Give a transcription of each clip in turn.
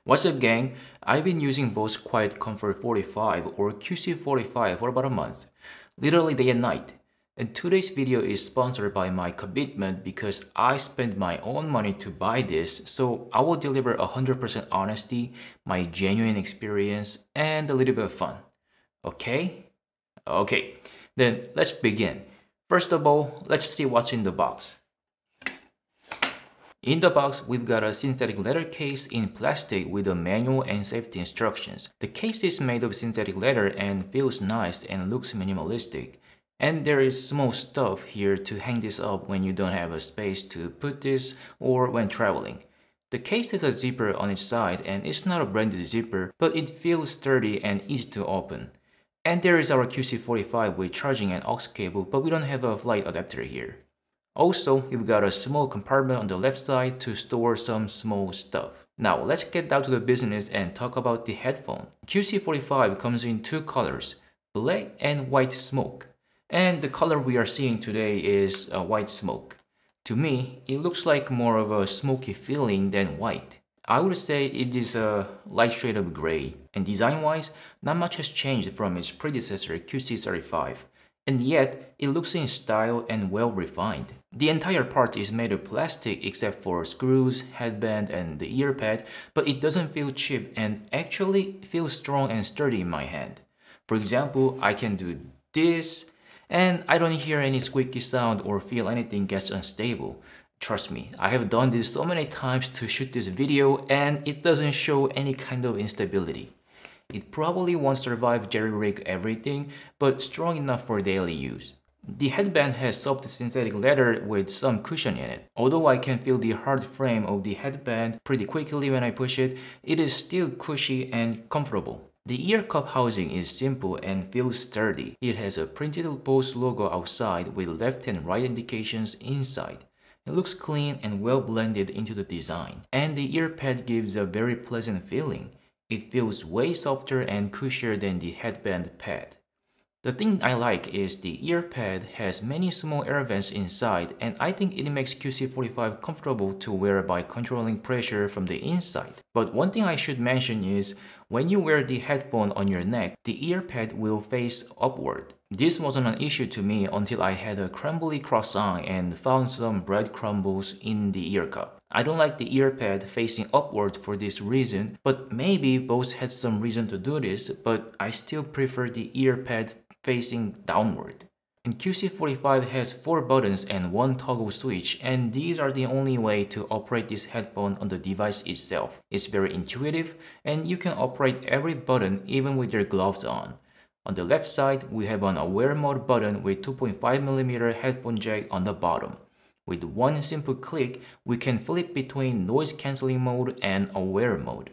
What's up gang? I've been using Bose QuietComfort 45 or QC45 for about a month, literally day and night. And today's video is sponsored by my commitment because I spent my own money to buy this, so I will deliver 100% honesty, my genuine experience, and a little bit of fun. Okay? Okay, then let's begin. First of all, let's see what's in the box. In the box, we've got a synthetic leather case in plastic with a manual and safety instructions. The case is made of synthetic leather and feels nice and looks minimalistic. And there is small stuff here to hang this up when you don't have a space to put this or when traveling. The case has a zipper on its side and it's not a branded zipper, but it feels sturdy and easy to open. And there is our QC45 with charging and aux cable, but we don't have a flight adapter here. Also, we've got a small compartment on the left side to store some small stuff. Now, let's get down to the business and talk about the headphone. QC45 comes in two colors, black and white smoke. And the color we are seeing today is white smoke. To me, it looks like more of a smoky feeling than white. I would say it is a light shade of gray. And design-wise, not much has changed from its predecessor QC35. And yet, it looks in style and well refined. The entire part is made of plastic except for screws, headband, and the ear pad, but it doesn't feel cheap and actually feels strong and sturdy in my hand. For example, I can do this, and I don't hear any squeaky sound or feel anything gets unstable. Trust me, I have done this so many times to shoot this video and it doesn't show any kind of instability. It probably won't survive jerry-rig everything, but strong enough for daily use. The headband has soft synthetic leather with some cushion in it. Although I can feel the hard frame of the headband pretty quickly when I push it, it is still cushy and comfortable. The ear cup housing is simple and feels sturdy. It has a printed Bose logo outside with left and right indications inside. It looks clean and well blended into the design. And the ear pad gives a very pleasant feeling. It feels way softer and cushier than the headband pad. The thing I like is the ear pad has many small air vents inside, and I think it makes QC45 comfortable to wear by controlling pressure from the inside. But one thing I should mention is, when you wear the headphone on your neck, the ear pad will face upward. This wasn't an issue to me until I had a crumbly croissant and found some bread crumbles in the ear cup. I don't like the ear pad facing upward for this reason, but maybe Bose had some reason to do this, but I still prefer the ear pad facing downward. And QC45 has 4 buttons and 1 toggle switch, and these are the only way to operate this headphone on the device itself. It's very intuitive, and you can operate every button even with your gloves on. On the left side, we have an aware mode button with 2.5mm headphone jack on the bottom. With one simple click, we can flip between noise cancelling mode and aware mode.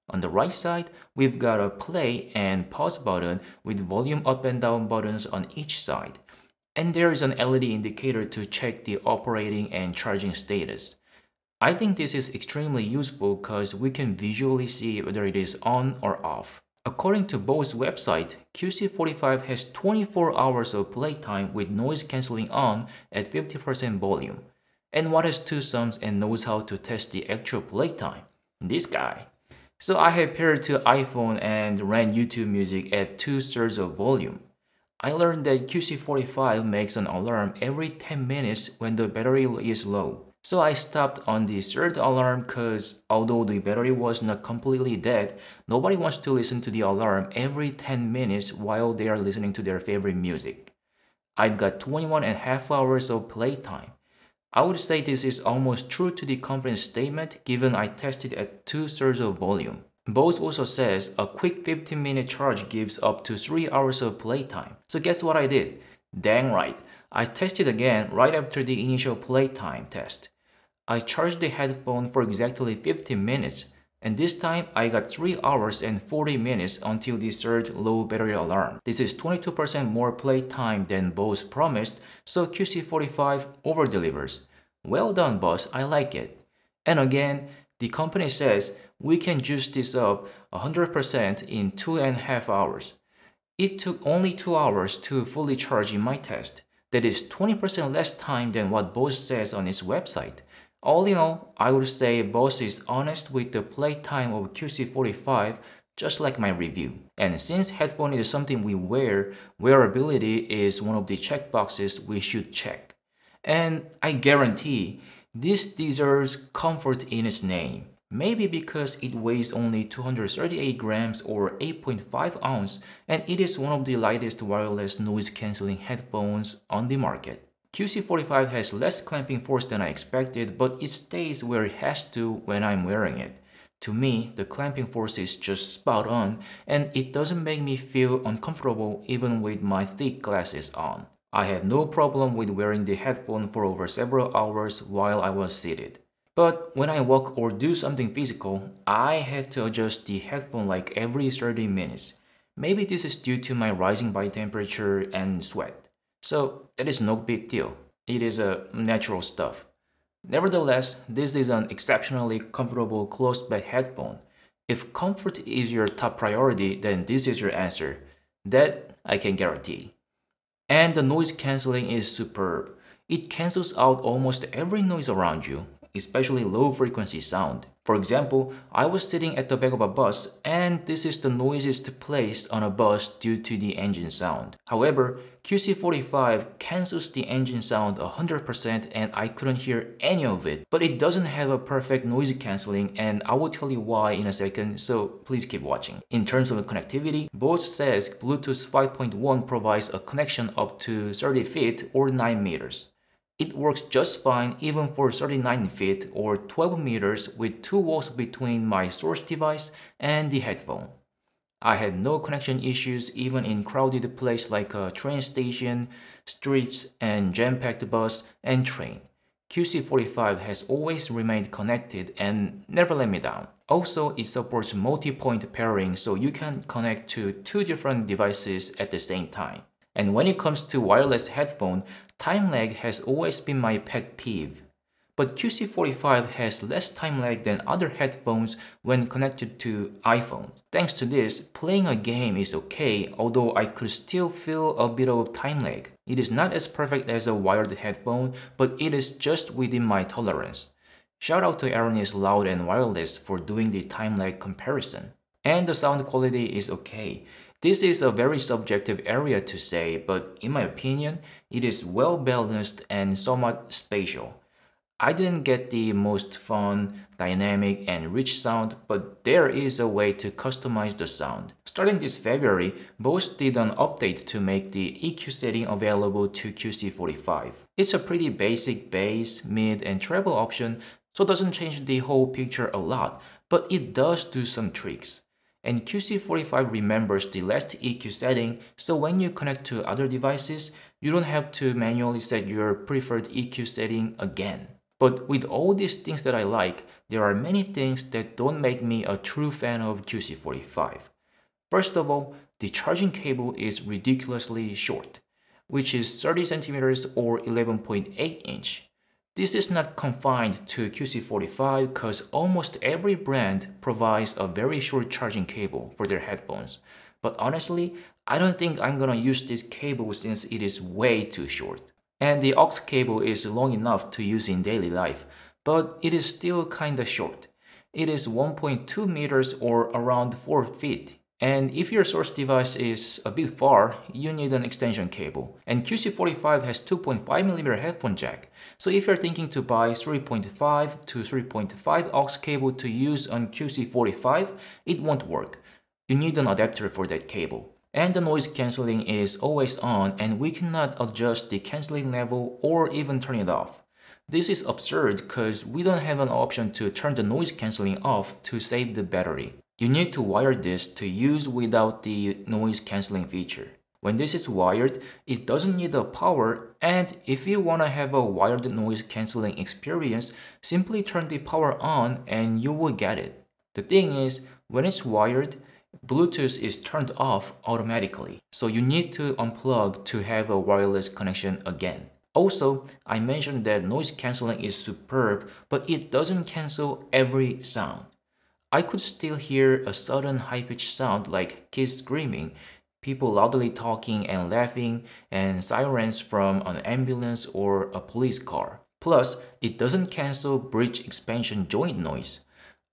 On the right side, we've got a play and pause button with volume up and down buttons on each side. And there is an LED indicator to check the operating and charging status. I think this is extremely useful because we can visually see whether it is on or off. According to Bose website, QC45 has 24 hours of playtime with noise cancelling on at 50% volume. And what has 2 thumbs and knows how to test the actual playtime? This guy. So I have paired to iPhone and ran YouTube music at 2/3 of volume. I learned that QC45 makes an alarm every 10 minutes when the battery is low. So I stopped on the 3rd alarm because although the battery was not completely dead, nobody wants to listen to the alarm every 10 minutes while they are listening to their favorite music. I've got 21.5 hours of playtime. I would say this is almost true to the company's statement given I tested at 2/3 of volume. Bose also says a quick 15-minute charge gives up to 3 hours of playtime. So guess what I did? Dang right, I tested again right after the initial playtime test. I charged the headphone for exactly 15 minutes, and this time I got 3 hours and 40 minutes until the 3rd low battery alarm. This is 22% more playtime than Bose promised, so QC45 over-delivers. Well done, Bose, I like it. And again, the company says we can juice this up 100% in 2.5 hours. It took only 2 hours to fully charge in my test. That is 20% less time than what Bose says on its website. All in all, I would say Bose is honest with the playtime of QC45, just like my review. And since headphone is something we wear, wearability is one of the checkboxes we should check. And I guarantee this deserves comfort in its name. Maybe because it weighs only 238 grams or 8.5 ounce, and it is one of the lightest wireless noise-canceling headphones on the market. QC45 has less clamping force than I expected, but it stays where it has to when I'm wearing it. To me, the clamping force is just spot on, and it doesn't make me feel uncomfortable even with my thick glasses on. I had no problem with wearing the headphone for over several hours while I was seated. But when I walk or do something physical, I had to adjust the headphone like every 30 minutes. Maybe this is due to my rising body temperature and sweat. So that is no big deal. It is a natural stuff. Nevertheless, this is an exceptionally comfortable closed-back headphone. If comfort is your top priority, then this is your answer. That I can guarantee. And the noise cancelling is superb. It cancels out almost every noise around you, especially low-frequency sound. For example, I was sitting at the back of a bus, and this is the noisiest place on a bus due to the engine sound. However, QC45 cancels the engine sound 100% and I couldn't hear any of it. But it doesn't have a perfect noise cancelling, and I will tell you why in a second, so please keep watching. In terms of connectivity, Bose says Bluetooth 5.1 provides a connection up to 30 feet or 9 meters. It works just fine even for 39 feet or 12 meters with 2 walls between my source device and the headphone. I had no connection issues even in crowded places like a train station, streets, and jam-packed bus and train. QC45 has always remained connected and never let me down. Also, it supports multi-point pairing, so you can connect to 2 different devices at the same time. And when it comes to wireless headphone, time lag has always been my pet peeve. But QC45 has less time lag than other headphones when connected to iPhone. Thanks to this, playing a game is okay, although I could still feel a bit of time lag. It is not as perfect as a wired headphone, but it is just within my tolerance. Shout out to Aaron's Loud and Wireless for doing the time lag comparison. And the sound quality is okay. This is a very subjective area to say, but in my opinion, it is well balanced and somewhat spatial. I didn't get the most fun, dynamic, and rich sound, but there is a way to customize the sound. Starting this February, Bose did an update to make the EQ setting available to QC45. It's a pretty basic bass, mid, and treble option, so it doesn't change the whole picture a lot, but it does do some tricks. And QC45 remembers the last EQ setting, so when you connect to other devices, you don't have to manually set your preferred EQ setting again. But with all these things that I like, there are many things that don't make me a true fan of QC45. First of all, the charging cable is ridiculously short, which is 30 centimeters or 11.8 inch. This is not confined to QC45 because almost every brand provides a very short charging cable for their headphones. But honestly, I don't think I'm gonna use this cable since it is way too short. And the aux cable is long enough to use in daily life, but it is still kinda short. It is 1.2 meters or around 4 feet. And if your source device is a bit far, you need an extension cable. And QC45 has 2.5mm headphone jack. So if you're thinking to buy 3.5 to 3.5 aux cable to use on QC45, it won't work. You need an adapter for that cable. And the noise cancelling is always on, and we cannot adjust the cancelling level or even turn it off. This is absurd because we don't have an option to turn the noise cancelling off to save the battery. You need to wire this to use without the noise cancelling feature. When this is wired, it doesn't need a power, and if you want to have a wired noise cancelling experience, simply turn the power on and you will get it. The thing is, when it's wired, Bluetooth is turned off automatically, so you need to unplug to have a wireless connection again. Also, I mentioned that noise cancelling is superb, but it doesn't cancel every sound. I could still hear a sudden high-pitched sound like kids screaming, people loudly talking and laughing, and sirens from an ambulance or a police car. Plus, it doesn't cancel bridge expansion joint noise.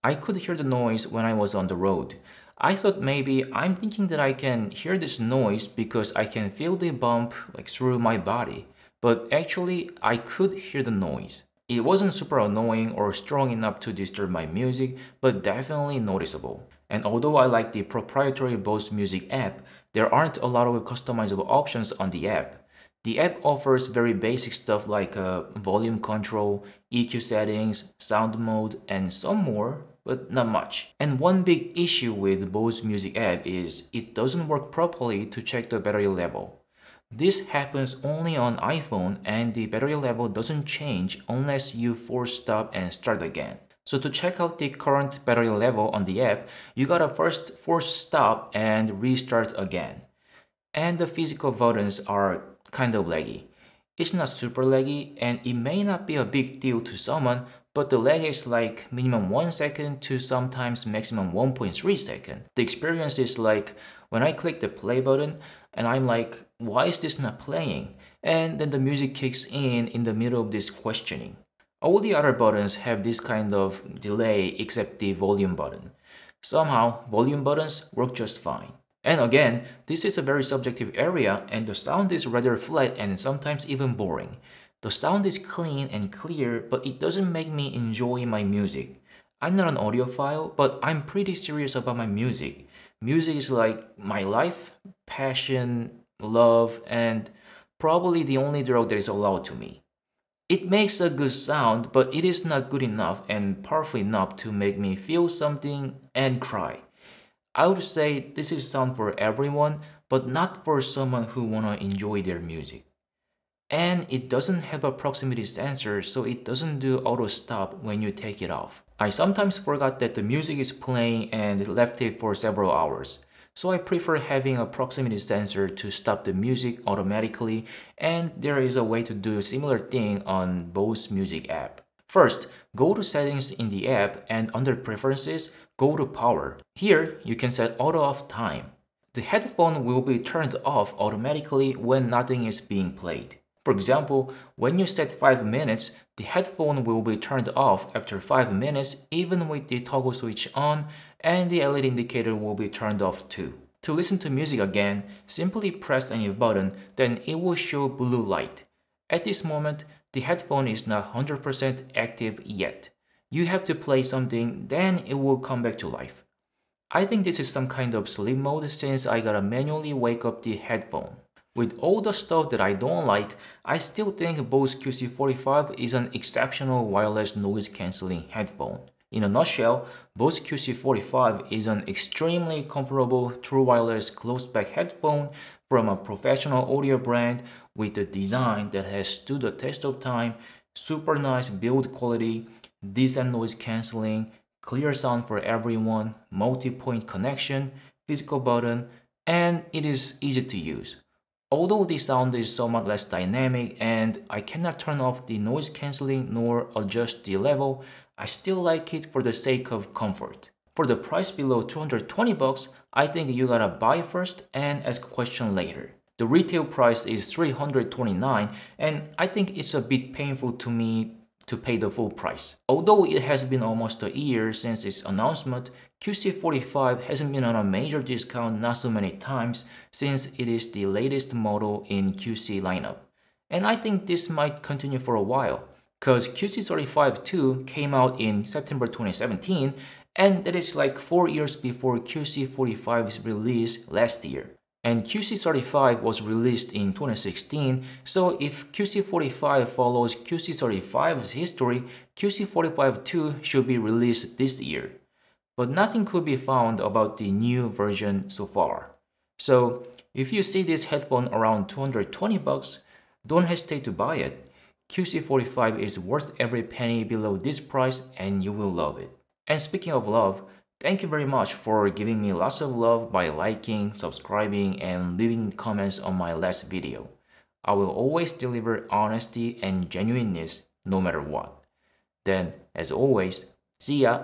I could hear the noise when I was on the road. I thought maybe I'm thinking that I can hear this noise because I can feel the bump through my body. But actually, I could hear the noise. It wasn't super annoying or strong enough to disturb my music, but definitely noticeable. And although I like the proprietary Bose Music app, there aren't a lot of customizable options on the app. The app offers very basic stuff like volume control, EQ settings, sound mode, and some more, but not much. And one big issue with Bose Music app is it doesn't work properly to check the battery level. This happens only on iPhone and the battery level doesn't change unless you force stop and start again. So to check out the current battery level on the app, you gotta first force stop and restart again. And the physical buttons are kind of laggy. It's not super laggy and it may not be a big deal to someone, but the lag is like minimum 1 second to sometimes maximum 1.3 seconds. The experience is like when I click the play button and I'm like, why is this not playing? And then the music kicks in the middle of this questioning. All the other buttons have this kind of delay except the volume button. Somehow, volume buttons work just fine. And again, this is a very subjective area and the sound is rather flat and sometimes even boring. The sound is clean and clear, but it doesn't make me enjoy my music. I'm not an audiophile, but I'm pretty serious about my music. Music is like my life, passion, love, and probably the only drug that is allowed to me. It makes a good sound, but it is not good enough and powerful enough to make me feel something and cry. I would say this is sound for everyone, but not for someone who wanna enjoy their music. And it doesn't have a proximity sensor, so it doesn't do auto stop when you take it off. I sometimes forgot that the music is playing and left it for several hours. So I prefer having a proximity sensor to stop the music automatically, and there is a way to do a similar thing on Bose Music app. First, go to settings in the app and under preferences, go to power. Here, you can set auto off time. The headphone will be turned off automatically when nothing is being played. For example, when you set 5 minutes, the headphone will be turned off after 5 minutes even with the toggle switch on, and the LED indicator will be turned off too. To listen to music again, simply press any button, then it will show blue light. At this moment, the headphone is not 100% active yet. You have to play something, then it will come back to life. I think this is some kind of sleep mode since I gotta manually wake up the headphone. With all the stuff that I don't like, I still think Bose QC45 is an exceptional wireless noise cancelling headphone. In a nutshell, Bose QC45 is an extremely comfortable true wireless closed-back headphone from a professional audio brand with a design that has stood the test of time, super nice build quality, decent noise cancelling, clear sound for everyone, multi-point connection, physical button, and it is easy to use. Although the sound is somewhat less dynamic and I cannot turn off the noise cancelling nor adjust the level, I still like it for the sake of comfort. For the price below $220, I think you gotta buy first and ask a question later. The retail price is $329 and I think it's a bit painful to me to pay the full price. Although it has been almost a year since its announcement, QC45 hasn't been on a major discount not so many times since it is the latest model in QC lineup. And I think this might continue for a while, cause QC35 2 came out in September 2017 and that is like 4 years before QC45's release last year. And QC35 was released in 2016, so if QC45 follows QC35's history, QC45 2 should be released this year. But nothing could be found about the new version so far. So if you see this headphone around $220, don't hesitate to buy it. QC45 is worth every penny below this price and you will love it. And speaking of love, thank you very much for giving me lots of love by liking, subscribing, and leaving comments on my last video. I will always deliver honesty and genuineness no matter what. Then, as always, see ya!